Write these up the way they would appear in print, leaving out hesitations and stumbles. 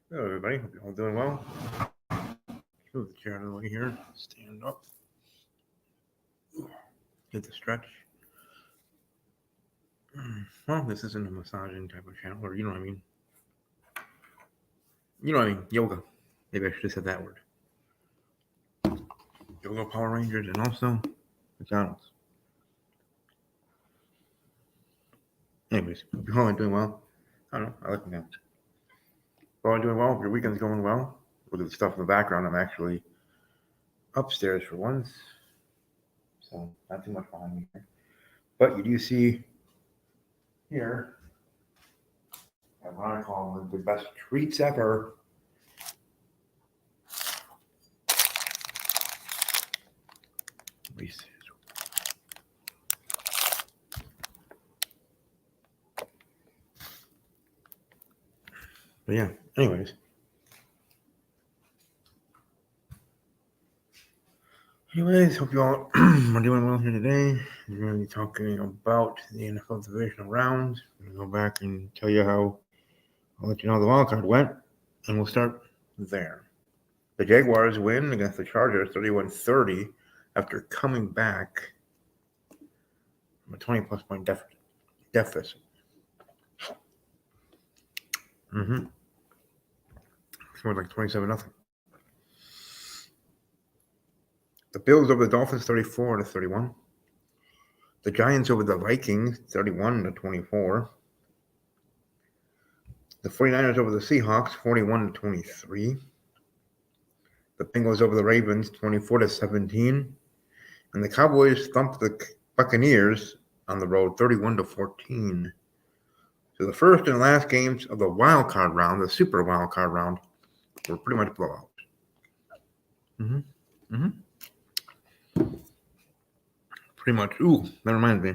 Hello, everybody. Hope you're all doing well. Move the chair out of the way here. Stand up. Get the stretch. Well, this isn't a massaging type of channel, or you know what I mean. You know what I mean. Yoga. Maybe I should have said that word. Yoga, Power Rangers, and also McDonald's. Anyways, hope you're all doing well. I don't know. I like McDonald's. We're all doing well. If your weekend's going well. Look at the stuff in the background. I'm actually upstairs for once. So, not too much behind me here. But you do see here what I call the best treats ever. Reese's. But yeah, anyways. Hope you all are doing well here today. We're going to be talking about the NFL Divisional Round. I'm going to go back and tell you how I'll let you know how the wild card went, and we'll start there. The Jaguars win against the Chargers 31-30 after coming back from a 20-plus point deficit. Scored like 27-0. The Bills over the Dolphins 34-31. The Giants over the Vikings 31-24. The 49ers over the Seahawks 41-23. The Bengals over the Ravens 24-17. And the Cowboys thumped the Buccaneers on the road 31-14. So the first and last games of the wild card round, the super wild card round, were pretty much blowouts. Pretty much. Ooh, that reminds me.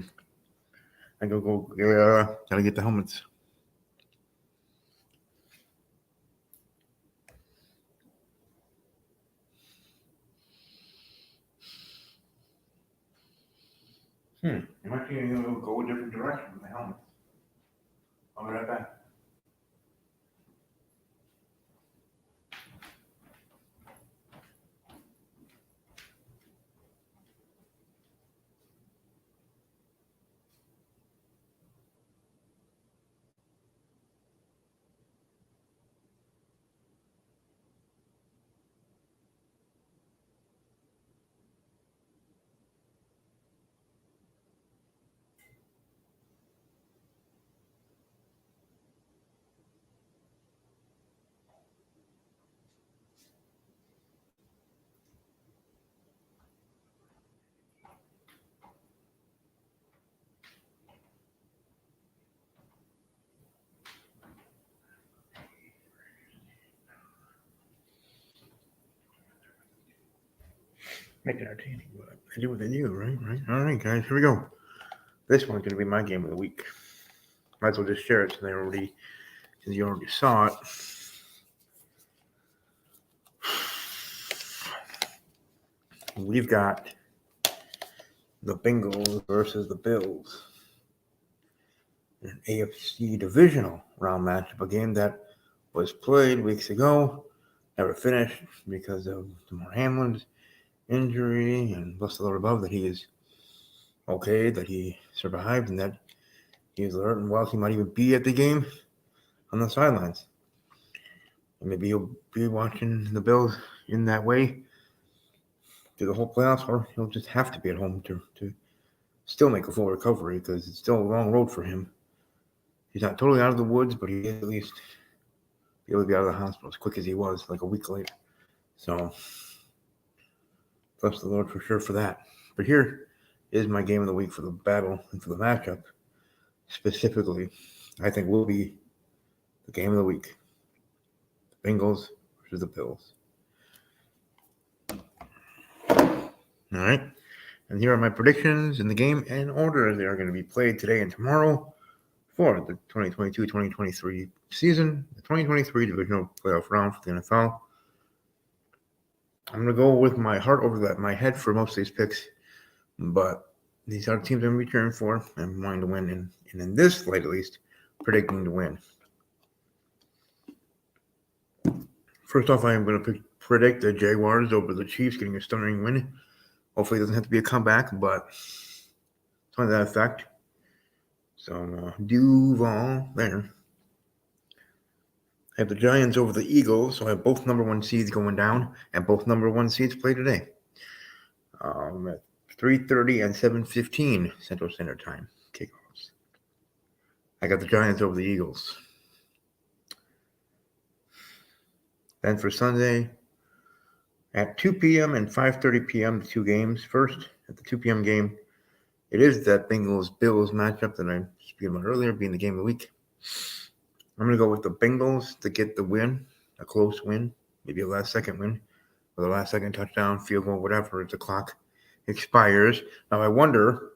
I gotta get the helmets. I'm actually gonna go a different direction with the helmets. I'll be right back. Make it entertaining, but I do what I do, right? All right, guys, here we go. This one's gonna be my game of the week. Might as well just share it since you already saw it. We've got the Bengals versus the Bills. An AFC Divisional Round matchup, a game that was played weeks ago, never finished because of DeMar Hamlin's injury, and bless the Lord above that he is okay, that he survived, and that he is alert and well. He might even be at the game on the sidelines. And maybe he'll be watching the Bills in that way through the whole playoffs, or he'll just have to be at home to still make a full recovery because it's still a long road for him. He's not totally out of the woods, but he is at least be able to be out of the hospital as quick as he was like a week later. So, bless the Lord for sure for that. But here is my game of the week for the battle and for the matchup. Specifically, I think will be the game of the week. The Bengals versus the Bills. All right. And here are my predictions in the game and order they are going to be played today and tomorrow for the 2022-2023 season, the 2023 Divisional Playoff Round for the NFL. I'm going to go with my heart over my head for most of these picks, but these are the teams I'm cheering for. I'm wanting to win, and in this slate at least, predicting to win. First off, I am going to predict the Jaguars over the Chiefs getting a stunning win. Hopefully, it doesn't have to be a comeback, but something to that effect. So, Duval there. I have the Giants over the Eagles, so I have both number one seeds going down, and both number one seeds play today. At 3:30 and 7:15 Central Standard Time kickoffs. I got the Giants over the Eagles. Then for Sunday, at 2 p.m. and 5:30 p.m., the two games. First, at the 2 p.m. game, it is that Bengals-Bills matchup that I spoke about earlier, being the game of the week. I'm going to go with the Bengals to get the win, a close win, maybe a last-second win, with a last-second touchdown, field goal, whatever, as the clock expires. Now, I wonder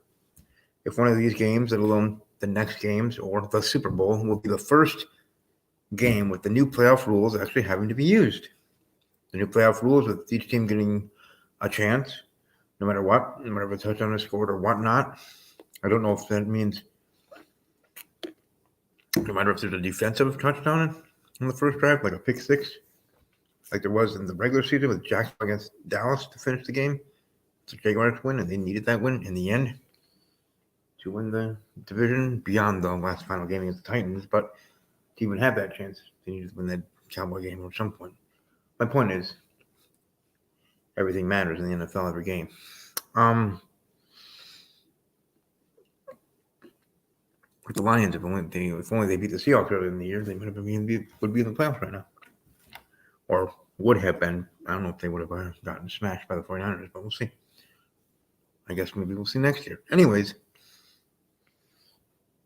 if one of these games, let alone the next games or the Super Bowl, will be the first game with the new playoff rules actually having to be used. The new playoff rules with each team getting a chance, no matter what, no matter if a touchdown is scored or whatnot. I don't know if that means no matter if there's a defensive touchdown in the first drive, like a pick six, like there was in the regular season with Jacksonville against Dallas to finish the game. The Jaguars win, and they needed that win in the end to win the division beyond the last final game against the Titans. But to even have that chance, they needed to win that Cowboy game at some point. My point is, everything matters in the NFL every game. With the Lions, if only they beat the Seahawks earlier in the year, they would be in the playoffs right now. Or would have been. I don't know if they would have gotten smashed by the 49ers, but we'll see. I guess maybe we'll see next year. Anyways,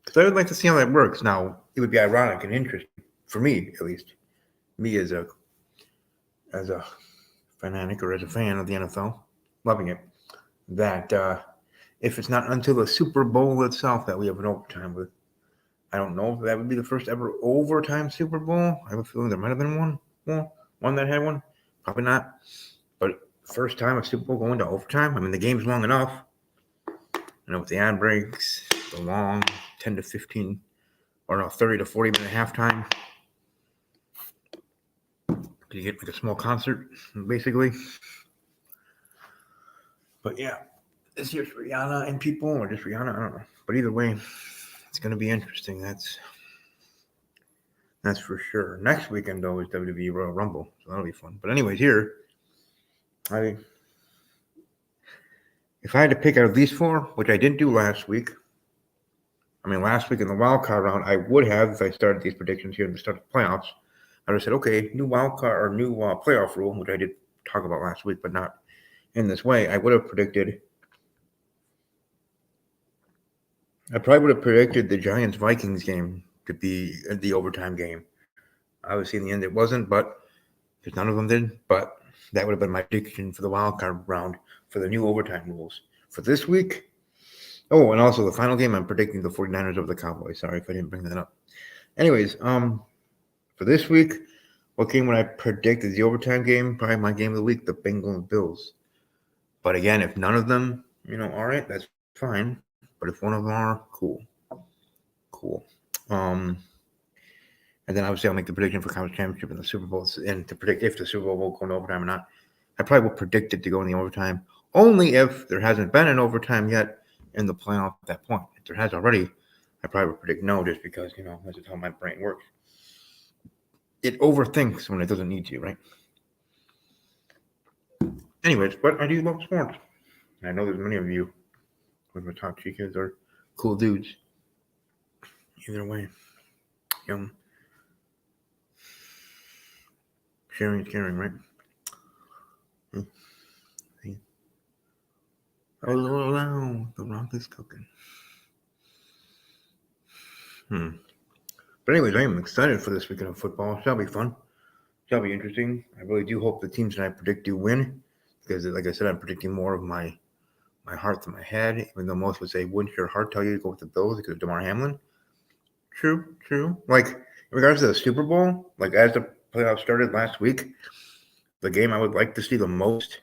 because I would like to see how that works. Now, it would be ironic and interesting, for me at least, me as a fanatic or as a fan of the NFL, loving it, that if it's not until the Super Bowl itself that we have an overtime with. I don't know if that would be the first ever overtime Super Bowl. I have a feeling there might have been one that had one. Probably not. But first time a Super Bowl going to overtime. I mean, the game's long enough. With the ad breaks, the long 10 to 15 or no, 30 to 40 minute halftime. You get like a small concert, basically. But yeah, this year's Rihanna and people, or just Rihanna, I don't know. But either way, it's going to be interesting. That's for sure. Next weekend, though, is WWE Royal Rumble, so that'll be fun. But anyways, here, if I had to pick out of these four, which I didn't do last week, last week in the wild card round, I would have, if I started these predictions here at the start of the playoffs, I would have said, okay, new wild card or new playoff rule, which I did talk about last week, but not in this way. I probably would have predicted the Giants-Vikings game to be the overtime game. Obviously, in the end, it wasn't, but because none of them did. But that would have been my prediction for the wild card round for the new overtime rules. For this week, and also the final game, I'm predicting the 49ers over the Cowboys. Sorry if I didn't bring that up. Anyways, for this week, what game would I predict is the overtime game? Probably my game of the week, the Bengals-Bills. But again, if none of them, all right, that's fine. But if one of them are, cool. And then obviously I'll make the prediction for conference championship and the Super Bowl, and to predict if the Super Bowl will go into overtime or not. I probably will predict it to go in the overtime, only if there hasn't been an overtime yet in the playoff at that point. If there has already, I probably would predict no, just because, that's just how my brain works. It overthinks when it doesn't need to, right? Anyways, but I do love sports. I know there's many of you with my top chicas are cool dudes. Either way, sharing is caring, right? Oh, the Rock is cooking. But anyways, I am excited for this weekend of football. Shall be fun. Shall be interesting. I really do hope the teams that I predict do win, because, like I said, I'm predicting more of my heart than my head. Even though most would say, wouldn't your heart tell you to go with the Bills because of Damar Hamlin? True. Like, in regards to the Super Bowl, like as the playoffs started last week, the game I would like to see the most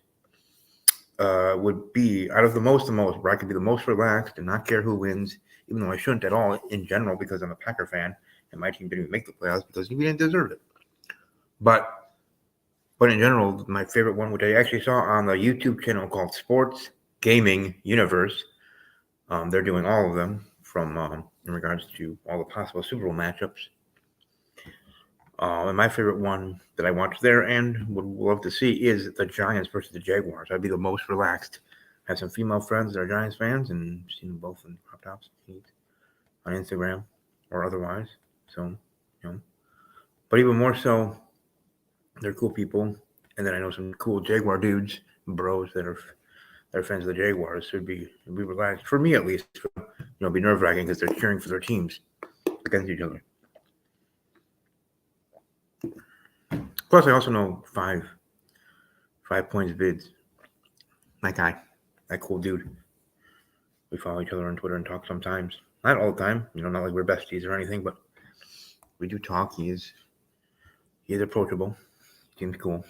would be, out of the most, where I could be the most relaxed and not care who wins, even though I shouldn't at all in general, because I'm a Packer fan and my team didn't even make the playoffs because we didn't deserve it. But But in general, my favorite one, which I actually saw on the YouTube channel called Sports Gaming Universe, they're doing all of them from in regards to all the possible Super Bowl matchups. And my favorite one that I watched there and would love to see is the Giants versus the Jaguars. I'd be the most relaxed. I have some female friends that are Giants fans and seen them both in crop tops on Instagram or otherwise. So, but even more so, they're cool people. And then I know some cool Jaguar dudes, bros that are fans of the Jaguars. So it'd be relaxed for me at least. It'd be nerve wracking because they're cheering for their teams against each other. Plus, I also know five points bids. That guy, that cool dude. We follow each other on Twitter and talk sometimes. Not all the time, not like we're besties or anything, but we do talk. He is approachable. Seems cool.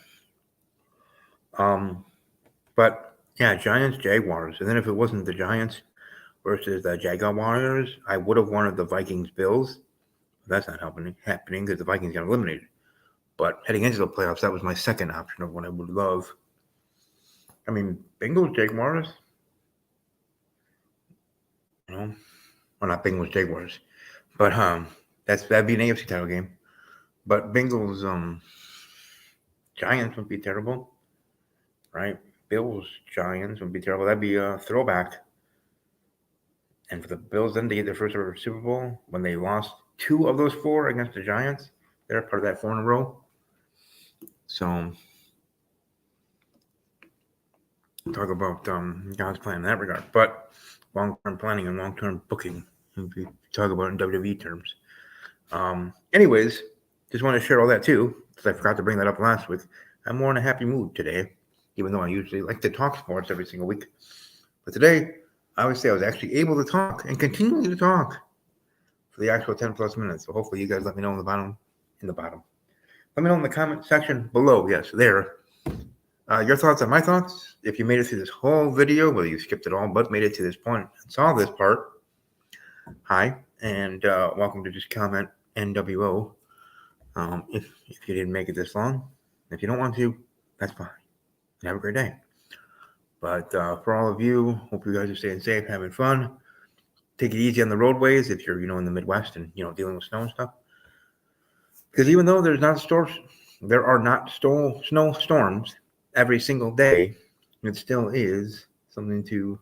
But yeah, Giants, Jaguars, and then if it wasn't the Giants versus the Jaguars, I would have wanted the Vikings, Bills. That's not happening because the Vikings got eliminated. But heading into the playoffs, that was my second option of what I would love. I mean, Bengals, Jaguars. Well, not Bengals, Jaguars, but that'd be an AFC title game. But Bengals, Giants would be terrible, right? Bills, Giants would be terrible. That'd be a throwback. And for the Bills, then to get their first ever Super Bowl when they lost 2 of those 4 against the Giants. They're part of that 4 in a row. So talk about God's plan in that regard. But long-term planning and long-term booking, if you talk about in WWE terms. Anyways, just want to share all that too, because I forgot to bring that up last week. I'm more in a happy mood today, even though I usually like to talk sports every single week. But today, I would say I was actually able to talk and continue to talk for the actual 10 plus minutes. So hopefully you guys let me know in the bottom. Let me know in the comment section below. Yes, there. Your thoughts on my thoughts. If you made it through this whole video, well, you skipped it all, but made it to this point and saw this part. Hi, and welcome to Just Comment NWO. If you didn't make it this long, if you don't want to, that's fine. Have a great day. But for all of you, hope you guys are staying safe, having fun. Take it easy on the roadways if you're, in the Midwest and dealing with snow and stuff. Because even though there are not snowstorms every single day, it still is something to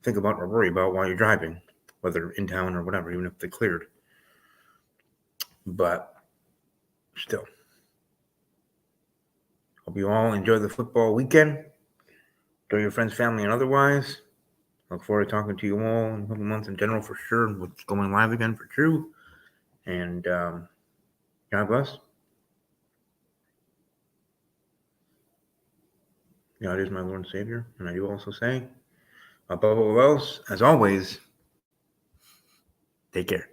think about or worry about while you're driving, whether in town or whatever, even if they cleared. But still, hope you all enjoy the football weekend. Enjoy your friends, family, and otherwise. Look forward to talking to you all in a couple months in general for sure. What's going live again for true. And God bless. God is my Lord and Savior. And I do also say, above all else, as always, take care.